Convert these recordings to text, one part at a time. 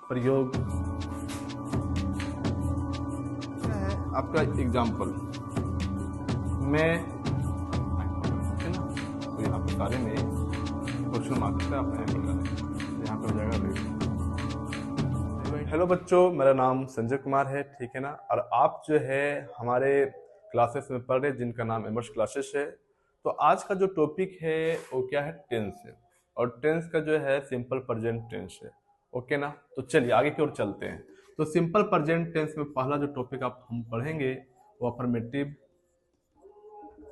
प्रयोग क्या है आपका एग्जाम्पल मैं, है ना। तो यहाँ पे सारे में क्वेश्चन मार्क से आप यहाँ पर लगाएं, यहाँ पर हो जाएगा रेड। हेलो बच्चों, मेरा नाम संजय कुमार है, ठीक है ना। और आप जो है हमारे क्लासेस में पढ़ रहे जिनका नाम इमर्स क्लासेस है। तो आज का जो टॉपिक है वो क्या है, टेंस है। और टेंस का जो है सिंपल प्रेजेंट टेंस है, ओके ना। तो चलिए आगे की ओर चलते हैं। तो सिंपल प्रेजेंट टेंस में पहला जो टॉपिक आप हम पढ़ेंगे वो अफर्मेटिव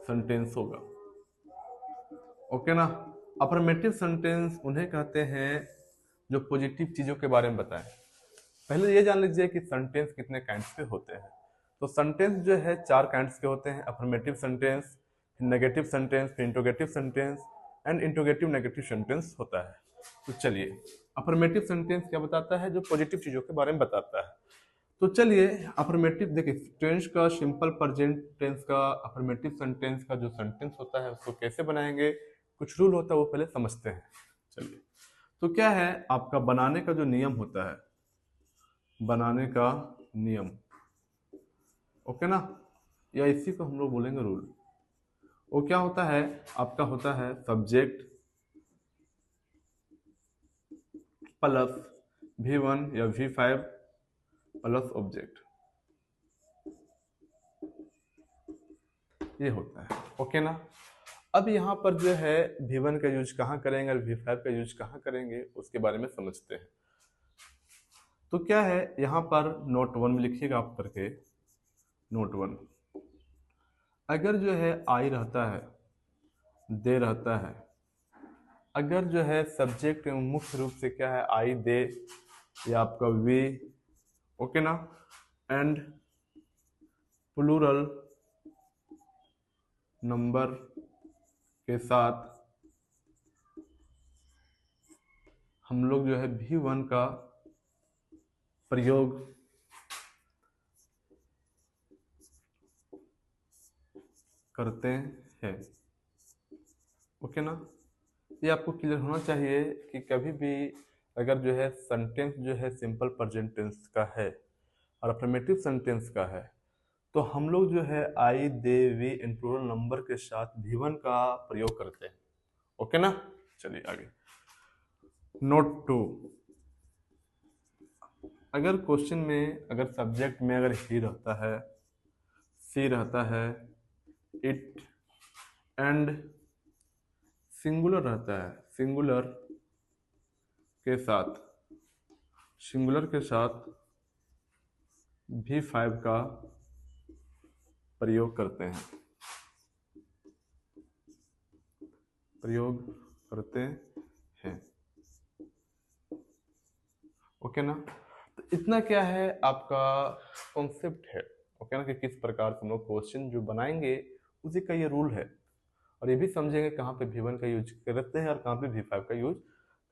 सेंटेंस होगा, ओके ना। अफर्मेटिव सेंटेंस उन्हें कहते हैं जो पॉजिटिव चीजों के बारे में बताएं। पहले ये जान लीजिए कि सेंटेंस कितने काइंड्स के होते हैं। तो सेंटेंस जो है 4 काइंड्स के होते हैं, अफर्मेटिव सेंटेंस, नेगेटिव सेंटेंस, फिर interrogative sentence and interrogative negative sentence होता है। तो चलिए, अफर्मेटिव सेंटेंस क्या बताता है, जो पॉजिटिव चीजों के बारे में बताता है। तो चलिए अफर्मेटिव देखिए, टेंस का सिंपल प्रेजेंट टेंस का अफर्मेटिव सेंटेंस का जो सेंटेंस होता है उसको कैसे बनाएंगे, कुछ रूल होता है वो पहले समझते हैं। चलिए, तो क्या है आपका बनाने का जो नियम होता है, बनाने का नियम, ओके ना, या इसी को हम लोग बोलेंगे रूल। वो क्या होता है, आपका होता है सब्जेक्ट प्लस V1 या V5 प्लस ऑब्जेक्ट, ये होता है, ओके ना। अब यहाँ पर जो है V1 का यूज कहाँ करेंगे और V5 का यूज कहाँ करेंगे उसके बारे में समझते हैं। तो क्या है यहाँ पर नोट 1 में लिखिएगा आप करके, नोट 1, अगर जो है आई रहता है, दे रहता है, अगर जो है सब्जेक्ट मुख्य रूप से क्या है आई दे या आपका वी, ओके ना, एंड प्लूरल नंबर के साथ हम लोग जो है V1 का प्रयोग करते हैं, ओके ना। ये आपको क्लियर होना चाहिए कि कभी भी अगर जो है सेंटेंस जो है सिंपल प्रेजेंट टेंस का है और अफर्मेटिव सेंटेंस का है, तो हम लोग जो है आई दे वी इन प्लूरल नंबर के साथ V1 का प्रयोग करते हैं, ओके ना। चलिए आगे, नोट 2, अगर क्वेश्चन में अगर सब्जेक्ट में अगर ही रहता है, सी रहता है, इट एंड सिंगुलर रहता है, के साथ सिंगुलर के साथ V5 का प्रयोग करते हैं, प्रयोग करते हैं, ओके ना। तो इतना क्या है आपका कॉन्सेप्ट है, ओके ना, कि किस प्रकार से हम लोग क्वेश्चन जो बनाएंगे उसी का ये रूल है। और ये भी समझेंगे कहाँ पे V1 का यूज करते हैं और कहाँ पे V5 का यूज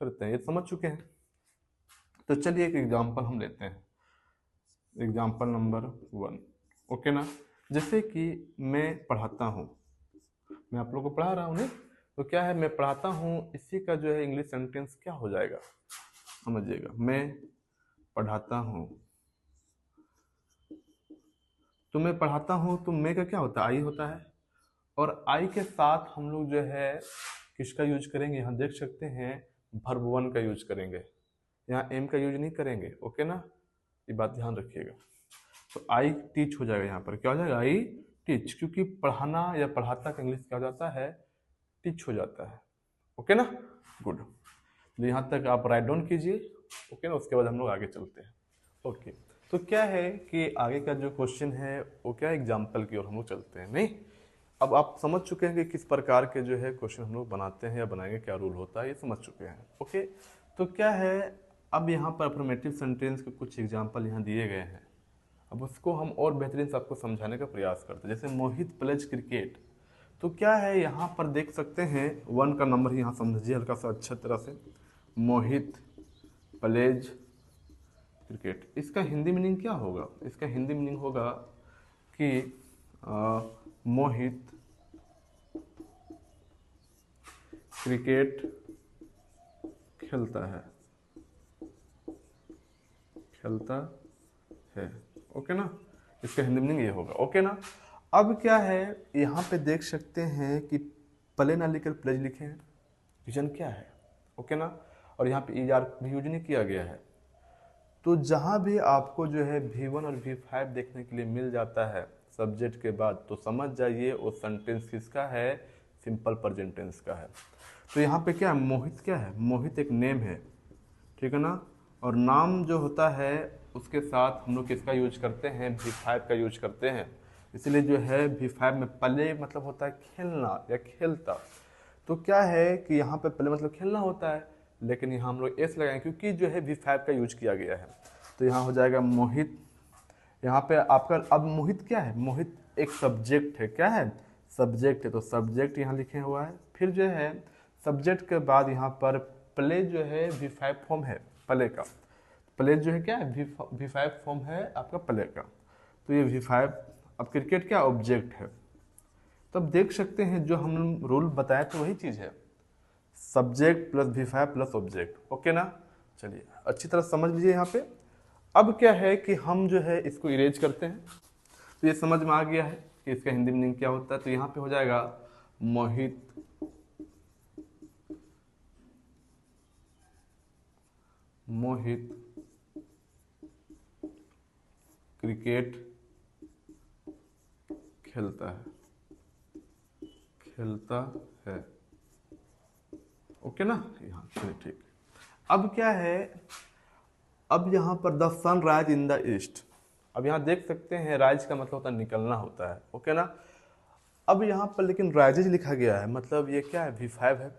करते हैं, ये समझ चुके हैं। तो चलिए एक एग्जांपल हम लेते हैं, एग्जांपल नंबर 1, ओके ना। जैसे कि मैं पढ़ाता हूँ, मैं आप लोगों को पढ़ा रहा हूँ नहीं, तो क्या है मैं पढ़ाता हूँ, इसी का जो है इंग्लिश सेंटेंस क्या हो जाएगा समझिएगा, मैं पढ़ाता हूँ। तो मैं पढ़ाता हूँ तो मैं का क्या होता है, आई होता है। और आई के साथ हम लोग जो है किसका यूज करेंगे, यहाँ देख सकते हैं वर्ब 1 का यूज करेंगे, यहाँ एम का यूज नहीं करेंगे, ओके ना, ये बात ध्यान रखिएगा। तो आई टीच हो जाएगा, यहाँ पर क्या हो जाएगा, आई टीच, क्योंकि पढ़ाना या पढ़ाता का इंग्लिश क्या हो जाता है, टीच हो जाता है, ओके ना, गुड। तो यहाँ तक आप राइट डाउन कीजिए, ओके ना, उसके बाद हम लोग आगे चलते हैं, ओके। तो क्या है कि आगे का जो क्वेश्चन है वो क्या है, एग्जाम्पल की ओर हम लोग चलते हैं। नहीं, अब आप समझ चुके हैं कि किस प्रकार के जो है क्वेश्चन हम लोग बनाते हैं या बनाएंगे, क्या रूल होता है, ये समझ चुके हैं, ओके। तो क्या है, अब यहाँ पर अफर्मेटिव सेंटेंस के कुछ एग्जाम्पल यहाँ दिए गए हैं, अब उसको हम और बेहतरीन से आपको समझाने का प्रयास करते हैं। जैसे मोहित प्लेज क्रिकेट, तो क्या है यहाँ पर देख सकते हैं 1 का नंबर यहाँ समझिए हल्का सा अच्छे तरह से, मोहित प्लेज क्रिकेट, इसका हिंदी मीनिंग क्या होगा, इसका हिंदी मीनिंग होगा कि मोहित क्रिकेट खेलता है, खेलता है। ओके ना, इसका हिंदी मीनिंग ये होगा। ओके ना। अब क्या है, यहाँ पे देख सकते हैं कि प्ले ना लिखकर प्लेज लिखे हैं, रीजन क्या है। ओके ना, और यहाँ पे ER भी यूज नहीं किया गया है। तो जहाँ भी आपको जो है V1 और V5 देखने के लिए मिल जाता है सब्जेक्ट के बाद, तो समझ जाइए वो सेंटेंस किसका है, सिंपल प्रेजेंट टेंस का है। तो यहाँ पे क्या है, मोहित क्या है, मोहित एक नेम है, ठीक है ना। और नाम जो होता है उसके साथ हम लोग किसका यूज करते हैं, V5 का यूज करते हैं। इसलिए जो है V5 में प्ले मतलब होता है खेलना या खेलता। तो क्या है कि यहाँ पे प्ले मतलब खेलना होता है, लेकिन यहाँ हम लोग एस लगाएंगे क्योंकि जो है V5 का यूज किया गया है। तो यहाँ हो जाएगा मोहित। यहाँ पे आपका अब मोहित क्या है, मोहित एक सब्जेक्ट है, क्या है, सब्जेक्ट है। तो सब्जेक्ट यहाँ लिखे हुआ है, फिर जो है सब्जेक्ट के बाद यहाँ पर प्ले जो है V5 फॉर्म है प्ले का। प्ले जो है क्या है, V5 फॉर्म है आपका प्ले का। तो ये V5, अब क्रिकेट क्या ऑब्जेक्ट है। तब देख सकते हैं जो हम रूल बताए तो वही चीज़ है, subject plus V5 plus object. Okay ना, चलिए अच्छी तरह समझ लीजिए यहाँ पे। अब क्या है कि हम जो है इसको इरेज करते हैं। तो ये समझ में आ गया है कि इसका हिंदी मीनिंग क्या होता है। तो यहाँ पे हो जाएगा मोहित मोहित क्रिकेट खेलता है। ओके ना, यहाँ चलिए ठीक। अब क्या है, अब यहाँ पर the sun rise in the east. अब यहाँ देख सकते हैं राइज का मतलब होता है निकलना होता है। ओके ना। अब यहाँ पर लेकिन राइजेज लिखा गया है, मतलब ये क्या है, V5 है।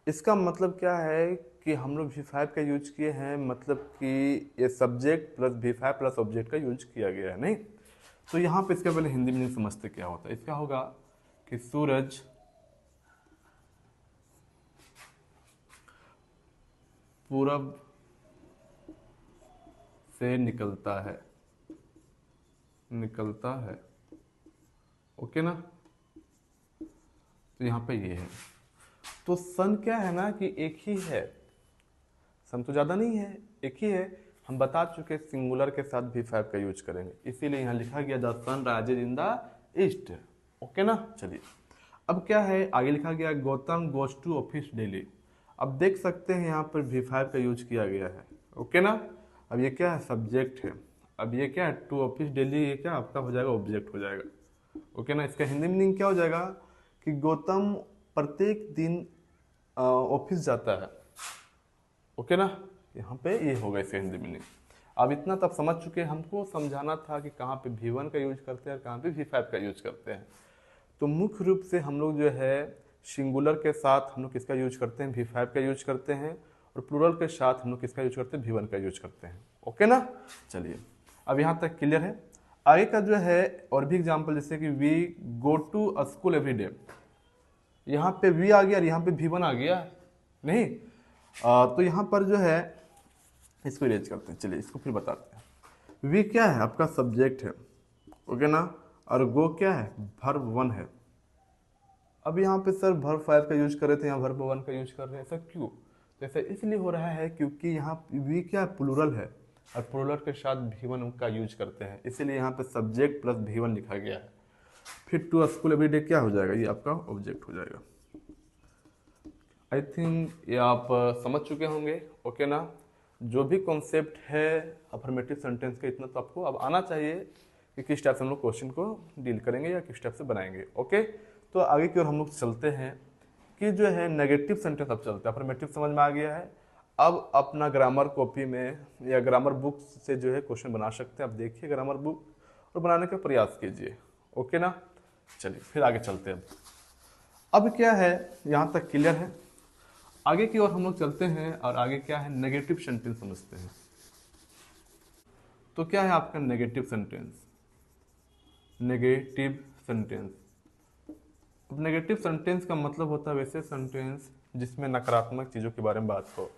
इसका मतलब क्या है कि हम लोग V5 का यूज किए हैं, मतलब कि ये subject plus V5 plus object का यूज किया गया है, नहीं। तो यहाँ पे इसका पहले हिंदी मीनिंग समझते क्या होता है। इसका होगा कि सूरज पूरब से निकलता है। ओके ना। तो यहाँ पे ये है, तो सन क्या है ना कि एक ही है, सन तो ज़्यादा नहीं है, एक ही है। हम बता चुके सिंगुलर के साथ V5 का यूज करेंगे, इसीलिए यहाँ लिखा गया the sun rises in the east. Okay ना, चलिए अब क्या है, आगे लिखा गया Gautam goes to office daily. अब देख सकते हैं यहाँ पर V5 का यूज किया गया है। ओके ना। अब ये क्या है, सब्जेक्ट है। अब ये क्या है, टू ऑफिस डेली, ये क्या आपका हो जाएगा, ऑब्जेक्ट हो जाएगा। ओके ना। इसका हिंदी मीनिंग क्या हो जाएगा कि गौतम प्रत्येक दिन ऑफिस जाता है। ओके ना, यहाँ पे ये होगा इसका हिंदी मीनिंग। अब इतना तब समझ चुके हैं, हमको समझाना था कि कहाँ पे V1 का यूज करते हैं और कहाँ पे V5 का यूज करते हैं। तो मुख्य रूप से हम लोग जो है सिंगुलर के साथ हम लोग किसका यूज करते हैं, V5 का यूज करते हैं, और प्लूरल के साथ हम लोग किसका यूज करते हैं, V1 का यूज करते हैं। ओके ना, चलिए अब यहाँ तक क्लियर है। आगे का जो है और भी एग्जाम्पल, जैसे कि we go to school every day. यहाँ पे वी आ गया और यहाँ पे V1 आ गया, नहीं। तो यहाँ पर जो है इसको इरेज करते हैं, चलिए इसको फिर बताते हैं। वी क्या है, आपका सब्जेक्ट है। ओके ना। और गो क्या है, वर्ब 1 है। अब यहाँ पे सर वर्ब 5 का यूज कर रहे थे, यहाँ वर्ब 1 का यूज कर रहे हैं, ऐसा क्यों। तो ऐसा इसलिए हो रहा है क्योंकि यहाँ वी क्या है, प्लूरल है, और प्लूरल के साथ V1 का यूज करते हैं, इसीलिए यहाँ पे सब्जेक्ट प्लस V1 लिखा गया है। फिर टू स्कूल एवरी डे क्या हो जाएगा, ये आपका ऑब्जेक्ट हो जाएगा। आई थिंक ये आप समझ चुके होंगे। ओके ना। जो भी कॉन्सेप्ट है अफर्मेटिव सेंटेंस का, इतना तो आपको अब आना चाहिए कि किस टाइप से हम लोग क्वेश्चन को डील करेंगे या किस टाइप से बनाएंगे। ओके, तो आगे की ओर हम लोग चलते हैं कि जो है नेगेटिव सेंटेंस अब चलते हैं। अफर्मेटिव समझ में आ गया है, अब अपना ग्रामर कॉपी में या ग्रामर बुक से जो है क्वेश्चन बना सकते हैं। अब देखिए ग्रामर बुक और बनाने का प्रयास कीजिए। ओके ना, चलिए फिर आगे चलते हैं। अब क्या है, यहाँ तक क्लियर है। आगे की ओर हम लोग चलते हैं और आगे क्या है, नेगेटिव सेंटेंस समझते हैं। तो क्या है आपका नेगेटिव सेंटेंस, नेगेटिव सेंटेंस। अब नेगेटिव सेंटेंस का मतलब होता है वैसे सेंटेंस जिसमें नकारात्मक चीज़ों के बारे में बात हो।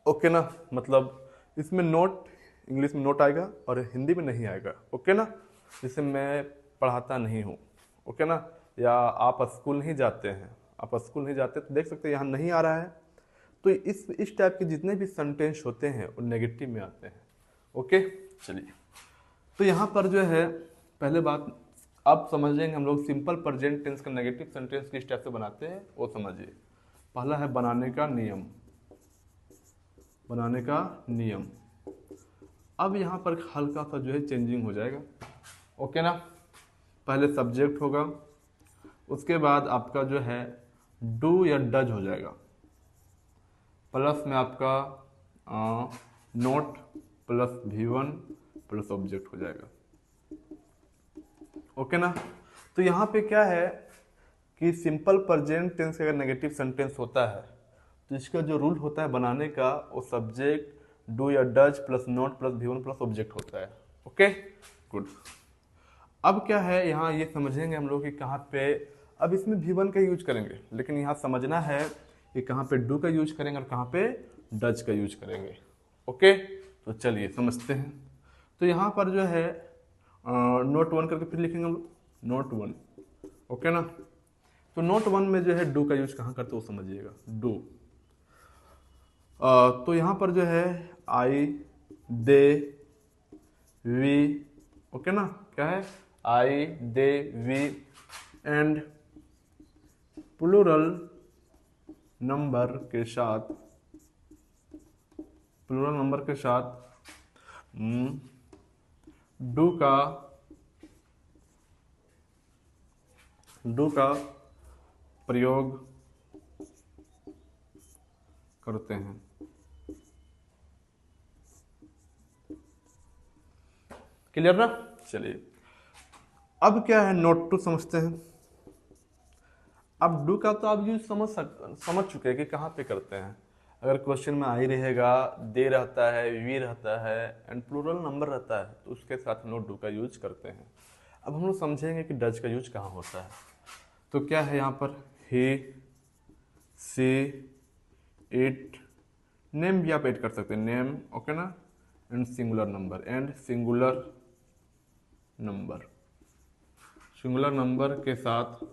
ओके ना, मतलब इसमें नोट, इंग्लिश में नोट आएगा और हिंदी में नहीं आएगा। ओके ना, जैसे मैं पढ़ाता नहीं हूँ। ओके ना, या आप स्कूल नहीं जाते हैं, आप स्कूल नहीं जाते, तो देख सकते हैं यहाँ नहीं आ रहा है। तो इस टाइप के जितने भी सेंटेंस होते हैं वो नेगेटिव में आते हैं। ओके, चलिए, तो यहाँ पर जो है पहले बात आप समझ लेंगे, हम लोग सिंपल प्रेजेंट टेंस का नेगेटिव सेंटेंस किस टाइप से बनाते हैं वो समझिए। पहला है बनाने का नियम, बनाने का नियम। अब यहाँ पर हल्का सा जो है चेंजिंग हो जाएगा, ओके ना। पहले सब्जेक्ट होगा, उसके बाद आपका जो है डू या डज हो जाएगा, प्लस में आपका note plus V1 plus object हो जाएगा, ओके ना। तो यहाँ पे क्या है कि सिंपल प्रेजेंट टेंस का अगर नेगेटिव सेंटेंस होता है तो इसका जो रूल होता है बनाने का वो सब्जेक्ट डू या does plus note plus V1 plus object होता है, ओके गुड। अब क्या है यहाँ ये समझेंगे हम लोग कि कहाँ पे अब इसमें V1 का यूज करेंगे, लेकिन यहाँ समझना है कि कहाँ पे डू का यूज करेंगे और कहाँ पे डज का यूज करेंगे, ओके। तो चलिए समझते हैं। तो यहाँ पर जो है नोट 1 करके फिर लिखेंगे हम लोग नोट 1, ओके ना। तो नोट 1 में जो है डू का यूज कहाँ करते हो समझिएगा, डू। तो यहाँ पर जो है आई, दे, वी, ओके ना, क्या है आई, दे, वी एंड प्लूरल नंबर के साथ, प्लूरल नंबर के साथ डू का प्रयोग करते हैं। क्लियर ना। चलिए अब क्या है नोट 2 समझते हैं। अब डू का तो आप यूज समझ चुके हैं कि कहाँ पे करते हैं। अगर क्वेश्चन में आई रहेगा, दे रहता है, वी रहता है एंड प्लूरल नंबर रहता है तो उसके साथ हम लोग डू का यूज करते हैं। अब हम लोग समझेंगे कि डज का यूज कहाँ होता है। तो क्या है यहाँ पर ही, सी, इट, नेम भी आप ऐड कर सकते हैं, नेम, ओके ना, and singular number, and singular number, singular number के साथ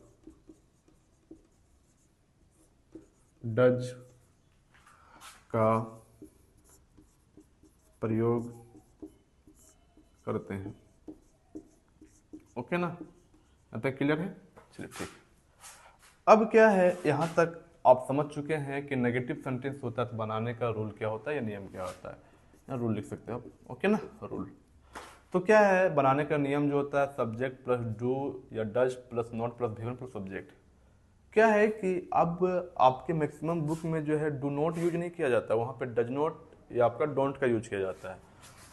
डज का प्रयोग करते हैं, ओके ना। यहाँ तक क्लियर है। चलिए ठीक है। अब क्या है यहाँ तक आप समझ चुके हैं कि नेगेटिव सेंटेंस होता है तो बनाने का रूल क्या होता है या नियम क्या होता है। यहाँ रूल लिख सकते हो आप, ओके ना, रूल। तो क्या है बनाने का नियम जो होता है सब्जेक्ट प्लस डू या does plus not plus V1 plus object. क्या है कि अब आपके मैक्सिमम बुक में जो है डू नॉट यूज नहीं किया जाता, वहाँ पे डज नॉट या आपका डोंट का यूज किया जाता है।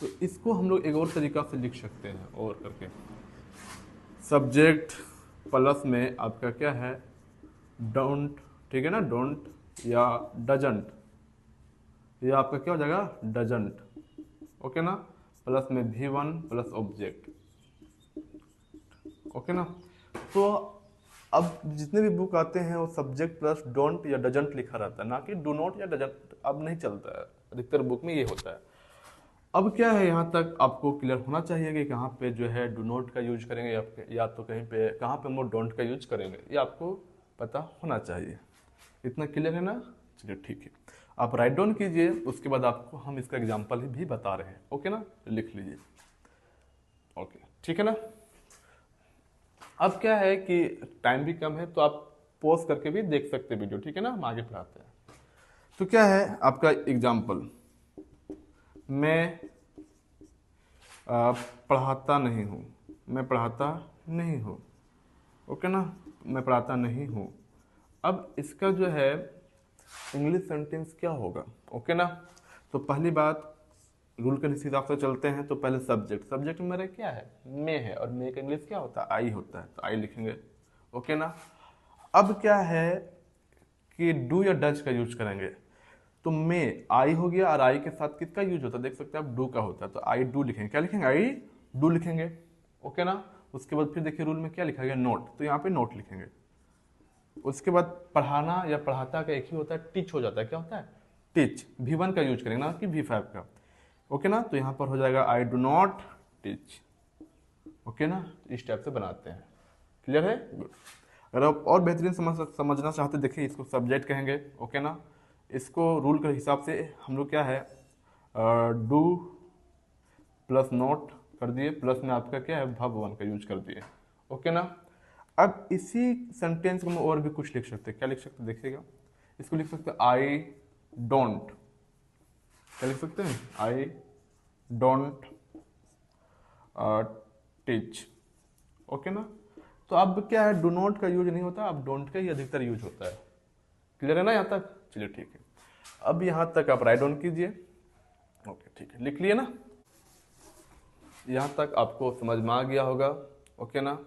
तो इसको हम लोग एक और तरीका से लिख सकते हैं और करके, सब्जेक्ट प्लस में आपका क्या है डोंट, ठीक है ना, डोंट या डजंट, या आपका क्या हो जाएगा डजंट, ओके ना, प्लस में V1 प्लस ऑब्जेक्ट, ओके ना। तो अब जितने भी बुक आते हैं वो सब्जेक्ट प्लस डोंट या डजंट लिखा रहता है, ना कि डू नॉट या डजंट। अब नहीं चलता है, अधिकतर बुक में ये होता है। अब क्या है यहाँ तक आपको क्लियर होना चाहिए कि कहाँ पे जो है डू नॉट का यूज करेंगे या तो कहीं पे कहाँ पे हम लोग डोंट का यूज करेंगे, ये आपको पता होना चाहिए। इतना क्लियर है ना। चलिए ठीक है, आप राइट डाउन कीजिए, उसके बाद आपको हम इसका एग्जाम्पल भी बता रहे हैं, ओके ना, लिख लीजिए, ओके ठीक है ना। अब क्या है कि टाइम भी कम है तो आप पॉज करके भी देख सकते हैं वीडियो, ठीक है ना, हम आगे पढ़ाते हैं। तो क्या है आपका एग्जाम्पल, मैं पढ़ाता नहीं हूँ, मैं पढ़ाता नहीं हूँ, ओके ना, मैं पढ़ाता नहीं हूँ। अब इसका जो है इंग्लिश सेंटेंस क्या होगा, ओके ना। तो पहली बात रूल के हिसाब से चलते हैं। तो पहले सब्जेक्ट, सब्जेक्ट मेरा क्या है मैं है, और मैं का इंग्लिश क्या होता है आई होता है, तो आई लिखेंगे, ओके ना। अब क्या है कि डू या डज का यूज करेंगे। तो मैं आई हो गया और आई के साथ किसका यूज होता है देख सकते हैं आप, डू का होता है, तो आई डू लिखेंगे, क्या लिखेंगे आई डू लिखेंगे, ओके ना। उसके बाद फिर देखिए रूल में क्या लिखा गया नोट, तो यहाँ पे नोट लिखेंगे। उसके बाद पढ़ाना या पढ़ाता का एक ही होता है टीच हो जाता है, क्या होता है टीच, V1 का यूज करेंगे ना कि V5 का, ओके ना। तो यहाँ पर हो जाएगा I do not teach, okay ना। इस टाइप से बनाते हैं, क्लियर है, गुड। अगर आप और बेहतरीन समझना चाहते देखिए इसको सब्जेक्ट कहेंगे, ओके ना, इसको रूल के हिसाब से हम लोग क्या है, डू प्लस नॉट कर दिए, प्लस में आपका क्या है verb वन का यूज कर दिए। ओके ना। अब इसी सेंटेंस को हम और भी कुछ लिख सकते हैं। क्या लिख सकते हैं देखिएगा, इसको लिख सकते हैं आई डोंट। क्या लिख सकते हैं, आई डोंट टीच। ओके ना। तो अब क्या है, डू नॉट का यूज नहीं होता, अब डोंट का ही अधिकतर यूज होता है। क्लियर है ना यहाँ तक? चलिए ठीक है। अब यहाँ तक आप राइट डाउन कीजिए। ओके ठीक है, लिख लिए ना। यहाँ तक आपको समझ में आ गया होगा। ओके ना।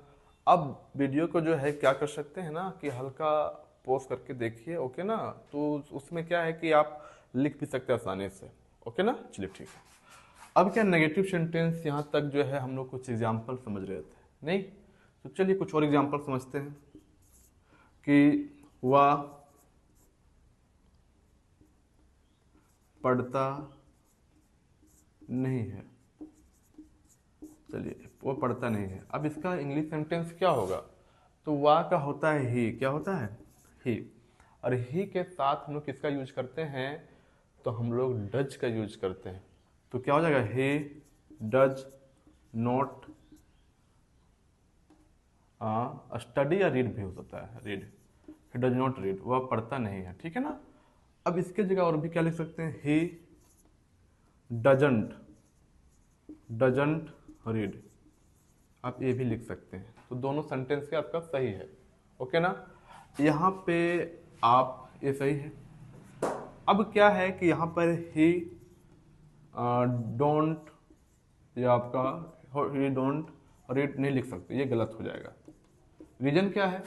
अब वीडियो को जो है क्या कर सकते हैं ना कि हल्का पॉज करके देखिए। ओके ना। तो उसमें क्या है कि आप लिख भी सकते हैं आसानी से। ओके ना। चलिए ठीक है। अब क्या नेगेटिव सेंटेंस यहाँ तक जो है हम लोग कुछ एग्जाम्पल समझ रहे थे, नहीं? तो चलिए कुछ और एग्जाम्पल समझते हैं कि वह पढ़ता नहीं है। चलिए, वो पढ़ता नहीं है। अब इसका इंग्लिश सेंटेंस क्या होगा? तो वह का होता है ही। क्या होता है? ही। और ही के साथ हम लोग किसका यूज करते हैं? तो हम लोग डज का यूज करते हैं। तो क्या हो जाएगा, ही डज नॉट स्टडी, या रीड भी हो सकता है, read. He does not read, वह पढ़ता नहीं है। ठीक है ना। अब इसके जगह और भी क्या लिख सकते हैं, ही डजंट रीड। आप ये भी लिख सकते हैं। तो दोनों सेंटेंस के आपका सही है। ओके ना। यहाँ पे आप ये सही है। अब क्या है कि यहाँ पर ही डोंट, या आपका ही डोंट रीड नहीं लिख सकते, ये गलत हो जाएगा। रीजन क्या है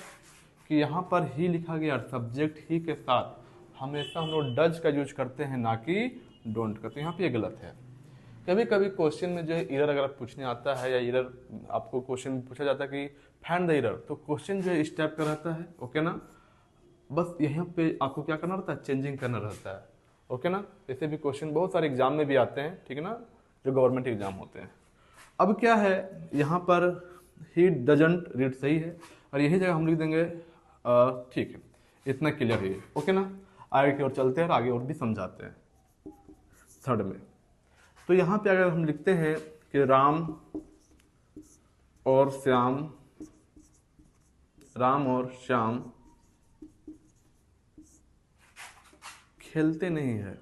कि यहाँ पर ही लिखा गया, सब्जेक्ट ही के साथ हमेशा हम लोग डज का यूज करते हैं, ना कि डोंट का। तो यहाँ पे ये गलत है। कभी कभी क्वेश्चन में जो है एरर अगर पूछने आता है, या एरर आपको क्वेश्चन में पूछा जाता है कि फाइंड द एरर, तो क्वेश्चन जो है इस टाइप का रहता है। ओके ना। बस यहाँ पे आपको क्या करना रहता है, चेंजिंग करना रहता है। ओके ना। ऐसे भी क्वेश्चन बहुत सारे एग्जाम में भी आते हैं, ठीक है ना, जो गवर्नमेंट एग्जाम होते हैं। अब क्या है, यहाँ पर ही डजंट रीड सही है, और यही जगह हम लिख देंगे ठीक है, इतना क्लियर है। ओके ना। आगे की ओर चलते हैं और आगे और भी समझाते हैं थर्ड में। तो यहाँ पे अगर हम लिखते हैं कि राम और श्याम खेलते नहीं है।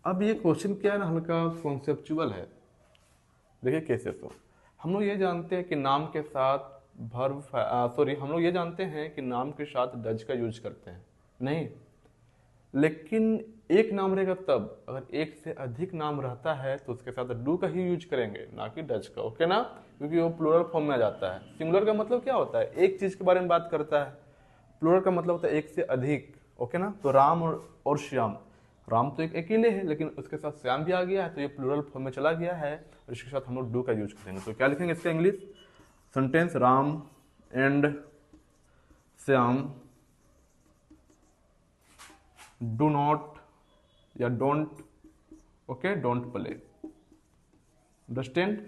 अब ये क्वेश्चन क्या है ना, हल्का कॉन्सेप्चुअल है। देखिए कैसे, तो हम लोग ये जानते हैं कि नाम के साथ हम लोग ये जानते हैं कि नाम के साथ डज का यूज करते हैं, नहीं? लेकिन एक नाम रहेगा तब, अगर एक से अधिक नाम रहता है तो उसके साथ डू का ही यूज करेंगे, ना कि डज का। ओके ना। क्योंकि वो प्लूरल फॉर्म में आ जाता है। सिंगुलर का मतलब क्या होता है, एक चीज के बारे में बात करता है। प्लूरल का मतलब होता है एक से अधिक। ओके ना। तो राम और श्याम, राम तो एक अकेले है, लेकिन उसके साथ श्याम भी आ गया है, तो ये प्लूरल फॉर्म में चला गया है, और इसके साथ हम लोग डू का यूज करेंगे। तो क्या लिखेंगे इसका English sentence, Ram and Shyam do not या don't, okay, don't play. Understand?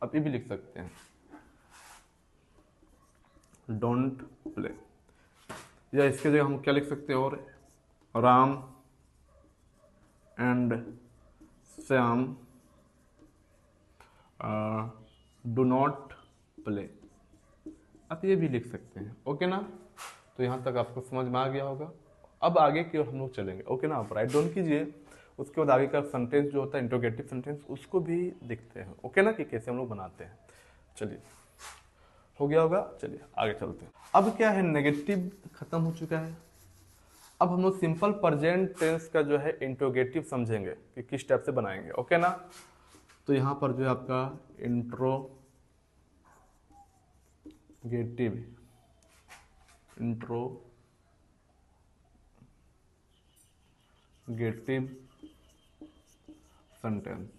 अब ये भी लिख सकते हैं, डोंट प्ले। या इसके जगह हम क्या लिख सकते हैं, और Ram and Shyam do not play. आप ये भी लिख सकते हैं। ओके ना। तो यहाँ तक आपको समझ में आ गया होगा। अब आगे की ओर हम लोग चलेंगे। ओके ना। आप राइट डाउन कीजिए। उसके बाद आगे का सेंटेंस जो होता है इंट्रोगेटिव सेंटेंस, उसको भी देखते हैं। ओके ना, कि कैसे हम लोग बनाते हैं। चलिए, हो गया होगा। चलिए आगे चलते हैं। अब क्या है, नेगेटिव खत्म हो चुका है। अब हम लोग सिंपल प्रेजेंट टेंस का जो है इंट्रोगेटिव समझेंगे कि किस टाइप से बनाएंगे। ओके ना। तो यहाँ पर जो है आपका इंट्रोगेटिव सेंटेंस।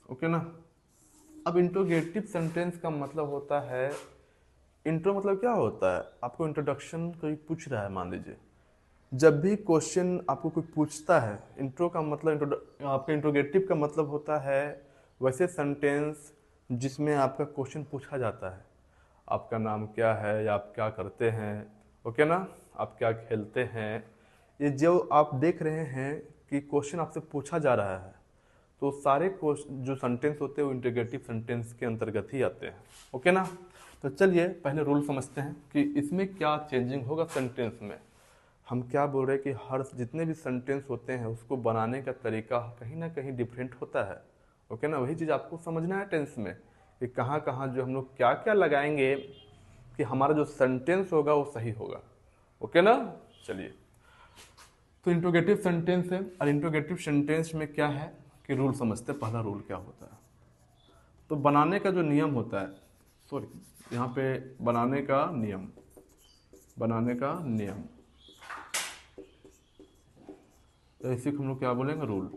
ओके ना। अब इंट्रोगेटिव सेंटेंस का मतलब होता है, इंट्रो मतलब क्या होता है, आपको इंट्रोडक्शन कोई पूछ रहा है, मान लीजिए जब भी क्वेश्चन आपको कोई पूछता है, इंट्रो का मतलब आपका इंट्रोगेटिव का मतलब होता है वैसे सेंटेंस जिसमें आपका क्वेश्चन पूछा जाता है, आपका नाम क्या है या आप क्या करते हैं, ओके ना, आप क्या खेलते हैं। ये जो आप देख रहे हैं कि क्वेश्चन आपसे पूछा जा रहा है, तो सारे क्वेश्चन जो सेंटेंस होते हैं वो इंटीग्रेटिव सेंटेंस के अंतर्गत ही आते हैं, ओके ना। तो चलिए पहले रूल समझते हैं कि इसमें क्या चेंजिंग होगा सेंटेंस में। हम क्या बोल रहे हैं कि हर जितने भी सेंटेंस होते हैं उसको बनाने का तरीका कहीं ना कहीं डिफरेंट होता है, ओके ना। वही चीज़ आपको समझना है टेंस में कि कहाँ कहाँ जो हम लोग क्या क्या लगाएंगे कि हमारा जो सेंटेंस होगा वो सही होगा, ओके ना। चलिए, तो इंट्रोगेटिव सेंटेंस है, और इंट्रोगेटिव सेंटेंस में क्या है कि रूल समझते हैं। पहला रूल क्या होता है, तो बनाने का जो नियम होता है, सॉरी यहाँ पे बनाने का नियम, बनाने का नियम, तो इसी को हम लोग क्या बोलेंगे, रूल,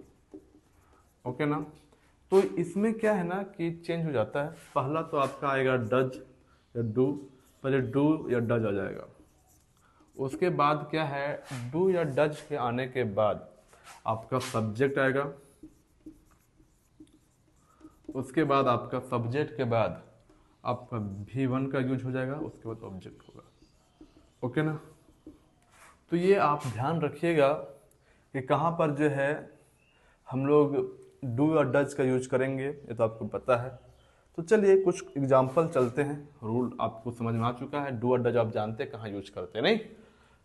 ओके ना। तो इसमें क्या है ना कि चेंज हो जाता है। पहला तो आपका आएगा डज या डू, पहले डू या डज आ जाएगा। उसके बाद क्या है, डू या डज के आने के बाद आपका सब्जेक्ट आएगा। उसके बाद आपका सब्जेक्ट के बाद आपका V1 का यूज हो जाएगा, उसके बाद ऑब्जेक्ट होगा, ओके ना। तो ये आप ध्यान रखिएगा कि कहाँ पर जो है हम लोग डू और डज का यूज करेंगे, ये तो आपको पता है। तो चलिए कुछ एग्जाम्पल चलते हैं। रूल आपको समझ में आ चुका है, डू और डज आप जानते हैं कहाँ यूज करते हैं, नहीं।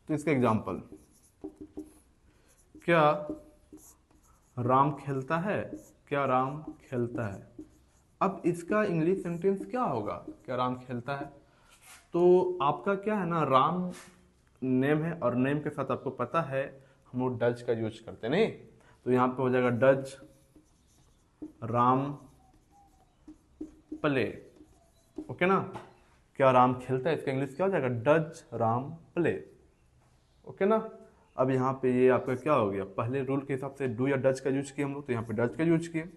तो इसका एग्जाम्पल, क्या राम खेलता है, क्या राम खेलता है। अब इसका इंग्लिश सेंटेंस क्या होगा, क्या राम खेलता है। तो आपका क्या है ना, राम नेम है और नेम के साथ आपको पता है हम लोग डज का यूज करते हैं, नहीं। तो यहाँ पे हो जाएगा डज राम प्ले, ओके ना। क्या राम खेलता है, इसका इंग्लिश क्या हो जाएगा, डज राम प्ले, ओके ना। अब यहाँ पे ये आपका क्या हो गया, पहले रूल के हिसाब से डू या डज का यूज किए हम लोग, तो यहाँ पे डज का यूज किए,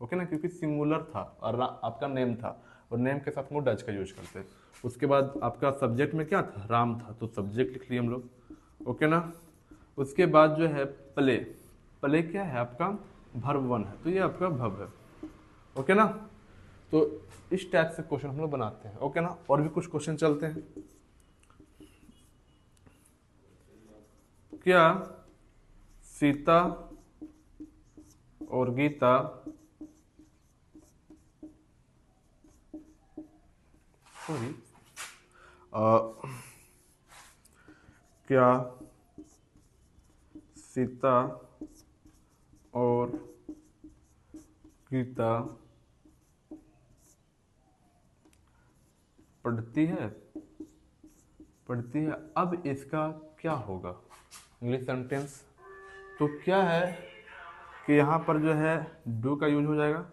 ओके ना, क्योंकि सिंगुलर था और आपका नेम था, और नेम के साथ हम लोग डज का यूज करते हैं। उसके बाद आपका सब्जेक्ट में क्या था, राम था, तो सब्जेक्ट लिख लिए हम लोग, ओके ना। उसके बाद जो है प्ले, प्ले क्या है आपका, वर्ब 1 है, तो ये आपका वर्ब है, ओके ना। तो इस टाइप से क्वेश्चन हम लोग बनाते हैं, ओके ना। और भी कुछ क्वेश्चन चलते हैं। क्या सीता और गीता सॉरी क्या सीता और गीता पढ़ती है, पढ़ती है। अब इसका क्या होगा इंग्लिश सेंटेंस, तो क्या है कि यहाँ पर जो है डू का यूज हो जाएगा,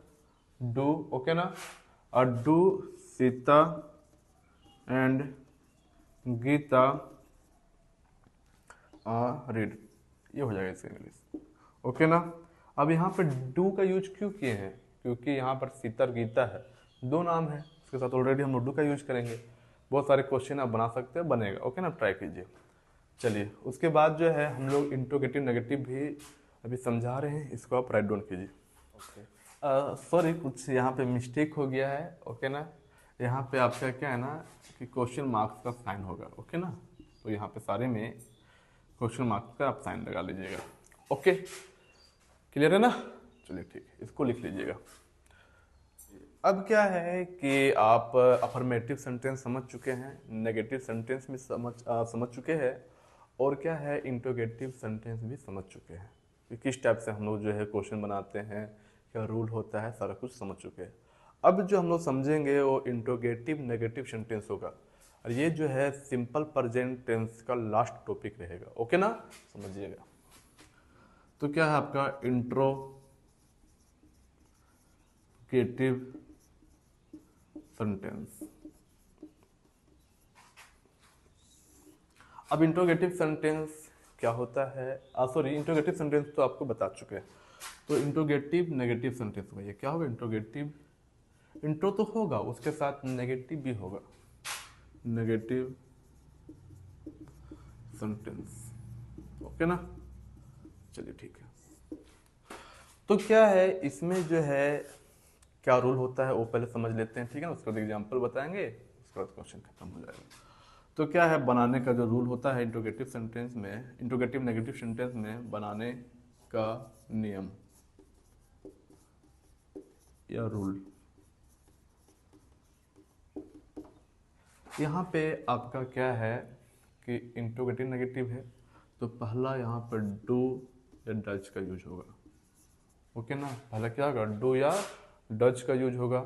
डू, ओके ना। और do Sita and Gita read, ये हो जाएगा इसका इंग्लिश, ओके ना। अब यहाँ पर डू का यूज क्यों किए हैं, क्योंकि यहाँ पर सीता और गीता है, दो नाम है, उसके साथ ऑलरेडी हम लोग डू का यूज करेंगे। बहुत सारे क्वेश्चन आप बना सकते हैं, बनेगा, ओके ना, ट्राई कीजिए। चलिए उसके बाद जो है हम लोग इंट्रोगेटिव नेगेटिव भी अभी समझा रहे हैं, इसको आप राइट डाउन कीजिए। ओके, सॉरी कुछ यहाँ पे मिस्टेक हो गया है, ओके ना। यहाँ पे आपका क्या है ना कि क्वेश्चन मार्क्स का साइन होगा, ओके ना। तो यहाँ पे सारे में क्वेश्चन मार्क्स का आप साइन लगा लीजिएगा, ओके, क्लियर है ना। चलिए ठीक है, इसको लिख लीजिएगा। अब क्या है कि आप अफर्मेटिव सेंटेंस समझ चुके हैं, नेगेटिव सेंटेंस भी समझ चुके हैं, और क्या है इंट्रोगेटिव सेंटेंस भी समझ चुके हैं कि किस टाइप से हम लोग जो है क्वेश्चन बनाते हैं, क्या रूल होता है, सारा कुछ समझ चुके हैं। अब जो हम लोग समझेंगे वो इंट्रोगेटिव नेगेटिव सेंटेंस होगा, और ये जो है सिंपल प्रेजेंट टेंस का लास्ट टॉपिक रहेगा, ओके ना, समझिएगा। तो क्या है आपका इंट्रोगेटिव सेंटेंस। अब इंट्रोगेटिव सेंटेंस क्या होता है, सॉरी इंट्रोगेटिव सेंटेंस तो आपको बता चुके हैं। तो इंट्रोगेटिव नेगेटिव सेंटेंस होगा, ये क्या होगा, इंट्रोगेटिव, इंट्रो तो होगा उसके साथ नेगेटिव भी होगा, नेगेटिव सेंटेंस, ओके ना। चलिए ठीक है। तो क्या है इसमें जो है क्या रूल होता है वो पहले समझ लेते हैं, ठीक है ना। उसके बाद एग्जाम्पल बताएंगे, उसके बाद क्वेश्चन खत्म हो जाएगा। तो क्या है बनाने का जो रूल होता है इंट्रोगेटिव सेंटेंस में, इंट्रोगेटिव नेगेटिव सेंटेंस में बनाने का नियम या रूल। यहाँ पे आपका क्या है कि इंट्रोगेटिव नेगेटिव है, तो पहला यहाँ पर डू या डज का यूज होगा, ओके ना। पहला क्या होगा, डू या डज का यूज होगा।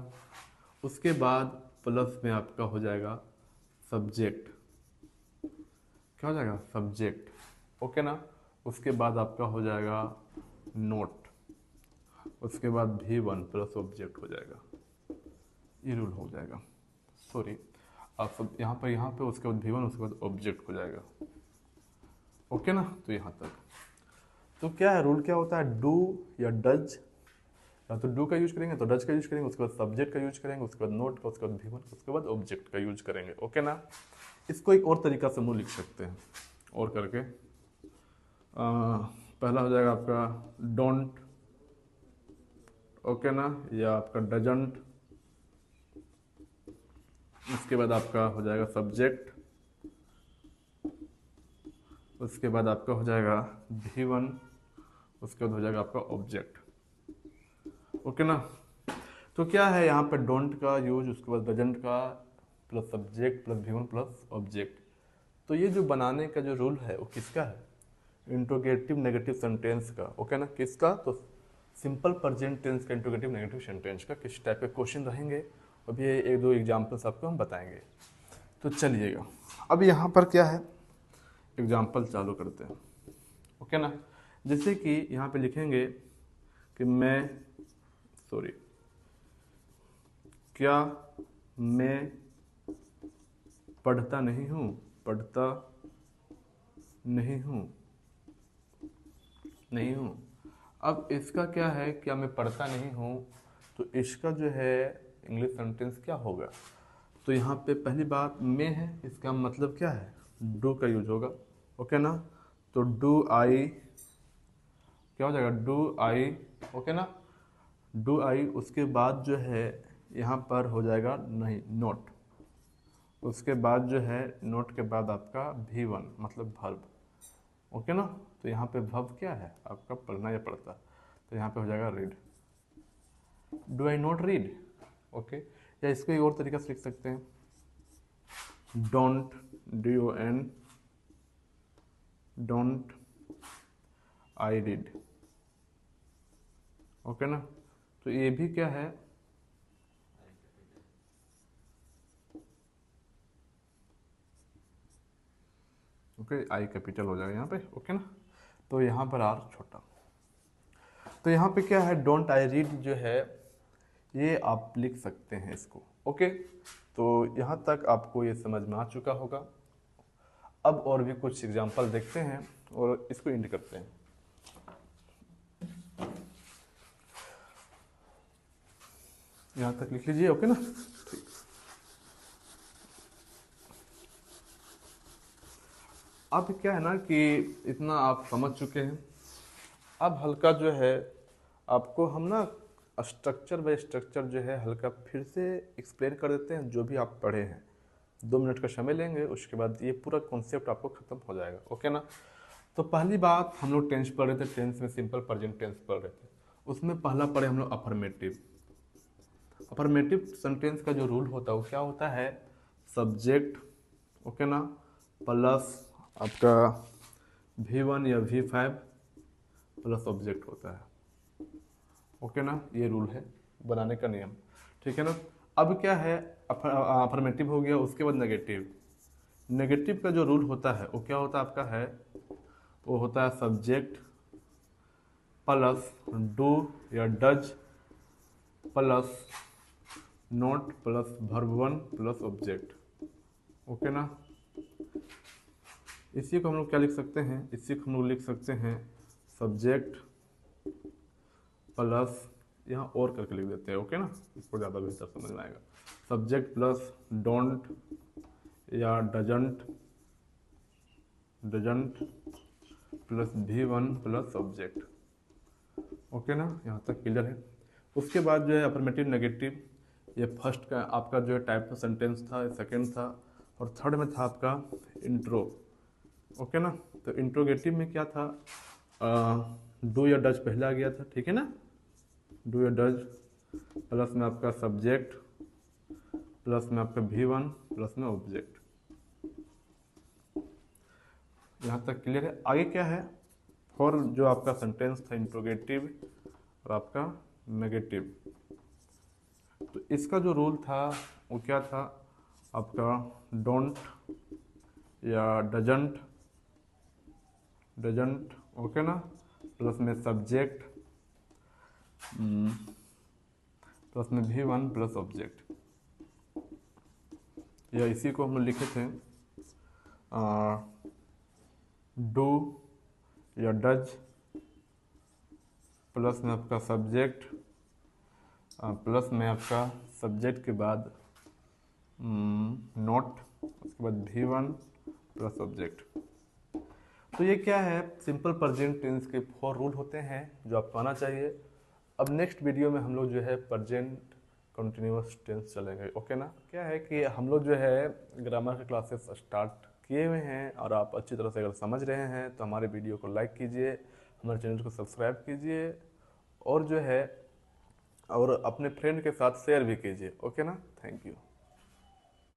उसके बाद प्लस में आपका हो जाएगा सब्जेक्ट, क्या हो जाएगा, सब्जेक्ट, ओके ना। उसके बाद आपका हो जाएगा नोट, उसके बाद भी वन प्लस ऑब्जेक्ट हो जाएगा, ये रूल हो जाएगा। सॉरी, आप सब यहाँ पे उसके बाद भी वन, उसके बाद ऑब्जेक्ट हो जाएगा, ओके ना। तो यहाँ तक तो क्या है रूल, क्या होता है, डू या डज, या तो डू का यूज करेंगे तो डज का यूज करेंगे, उसके बाद सब्जेक्ट का यूज करेंगे, उसके बाद नोट का, उसके बाद भी वन, उसके बाद ऑब्जेक्ट का यूज करेंगे, ओके ना। इसको एक और तरीका से हम लोग लिख सकते हैं और करके, पहला हो जाएगा आपका डोंट, ओके ना, या आपका डजंट, उसके बाद आपका हो जाएगा सब्जेक्ट, उसके बाद आपका हो जाएगा भी वन, उसके बाद हो जाएगा आपका ऑब्जेक्ट, ओके ना। तो क्या है यहाँ पर डोंट का यूज, उसके बाद डजंट का, प्लस सब्जेक्ट प्लस भी वन प्लस ऑब्जेक्ट। तो ये जो बनाने का जो रूल है वो किसका है, इंट्रोगेटिव नेगेटिव सेंटेंस का, ओके ना। किसका, तो सिंपल प्रेजेंट टेंस का इंट्रोगेटिव नेगेटिव सेंटेंस का। किस टाइप के क्वेश्चन रहेंगे अभी एक दो एग्जाम्पल्स आपको हम बताएंगे। तो चलिएगा अब यहाँ पर क्या है, एग्जाम्पल चालू करते हैं, ओके ना। जैसे कि यहाँ पे लिखेंगे कि मैं, सॉरी, क्या मैं पढ़ता नहीं हूँ, पढ़ता नहीं हूँ, नहीं हूँ। अब इसका क्या है, क्या मैं पढ़ता नहीं हूँ, तो इसका जो है इंग्लिश सेंटेंस क्या होगा। तो यहाँ पे पहली बात मैं है, इसका मतलब क्या है, डू का यूज होगा, ओके ना। तो डू आई, क्या हो जाएगा, डू आई, ओके ना, डू आई। उसके बाद जो है यहाँ पर हो जाएगा नहीं, नोट। उसके बाद जो है नोट के बाद आपका भी वन मतलब वर्ब, ओके ना। तो यहाँ पे वर्ब क्या है आपका, पढ़ना या पढ़ता, तो यहाँ पे हो जाएगा read, do I not read, okay. या इसको एक और तरीका से लिख सकते हैं, don't, DON, don't I read, okay ना। तो ये भी क्या है, ओके, आई कैपिटल हो जाएगा यहाँ पे, ओके ना। तो यहाँ पर आर छोटा। तो यहाँ पे क्या है, डोंट आई रीड जो है ये आप लिख सकते हैं इसको, ओके। तो यहाँ तक आपको ये समझ में आ चुका होगा। अब और भी कुछ एग्जांपल देखते हैं और इसको एंड करते हैं। यहाँ तक लिख लीजिए, ओके ना, ठीक। अब क्या है ना कि इतना आप समझ चुके हैं, अब हल्का जो है आपको हम ना स्ट्रक्चर बाय स्ट्रक्चर जो है हल्का फिर से एक्सप्लेन कर देते हैं, जो भी आप पढ़े हैं। 2 मिनट का समय लेंगे, उसके बाद ये पूरा कॉन्सेप्ट आपको खत्म हो जाएगा, ओके ना। तो पहली बात हम लोग टेंस पढ़ रहे थे, टेंस में सिंपल प्रेजेंट टेंस पढ़ रहे थे। उसमें पहला पढ़े हम लोग अफर्मेटिव। अफर्मेटिव सेंटेंस का जो रूल होता है वो क्या होता है, सब्जेक्ट, ओके ना, प्लस आपका V1 या V5 प्लस ऑब्जेक्ट होता है, ओके ना। ये रूल है बनाने का नियम, ठीक है ना। अब क्या है, अफर्मेटिव हो गया, उसके बाद नेगेटिव। नेगेटिव का जो रूल होता है वो क्या होता है आपका है, वो होता है सब्जेक्ट प्लस डू या does plus note plus verb one plus object, okay ना। इसी को हम लोग क्या लिख सकते हैं, इसी को हम लोग लिख सकते हैं सब्जेक्ट प्लस, यहाँ और करके लिख देते हैं, ओके ना, इसको ज़्यादा बेहतर समझ में आएगा। सब्जेक्ट प्लस डोंट या डजंट, डजंट प्लस भी वन प्लस ऑब्जेक्ट, ओके ना। यहाँ तक क्लियर है। उसके बाद जो है अफर्मेटिव नेगेटिव, ये फर्स्ट का आपका जो है टाइप ऑफ सेंटेंस था, सेकंड था, और थर्ड में था आपका इंट्रो। ओके ना। तो इंट्रोगेटिव में क्या था, डू या डज पहले आ गया था, ठीक है ना। डू या डज प्लस में आपका सब्जेक्ट प्लस में आपका V1 प्लस में ऑब्जेक्ट। यहाँ तक क्लियर है। आगे क्या है, फॉर जो आपका सेंटेंस था इंट्रोगेटिव और आपका नेगेटिव, तो इसका जो रूल था वो क्या था आपका, डोंट या डजंट, ओके ना, प्लस में सब्जेक्ट प्लस में V1 प्लस ऑब्जेक्ट, या इसी को हम लोग लिखे थे डू या डज प्लस में आपका सब्जेक्ट प्लस में आपका सब्जेक्ट के बाद नोट, उसके बाद V1 प्लस ऑब्जेक्ट। तो ये क्या है, सिंपल प्रेजेंट टेंस के 4 रूल होते हैं जो आपको आना चाहिए। अब नेक्स्ट वीडियो में हम लोग जो है प्रेजेंट कंटिन्यूअस टेंस चलेंगे। ओके ना। क्या है कि हम लोग जो है ग्रामर के क्लासेस स्टार्ट किए हुए हैं, और आप अच्छी तरह से अगर समझ रहे हैं तो हमारे वीडियो को लाइक कीजिए, हमारे चैनल को सब्सक्राइब कीजिए, और जो है और अपने फ्रेंड के साथ शेयर भी कीजिए। ओके ना। Thank you.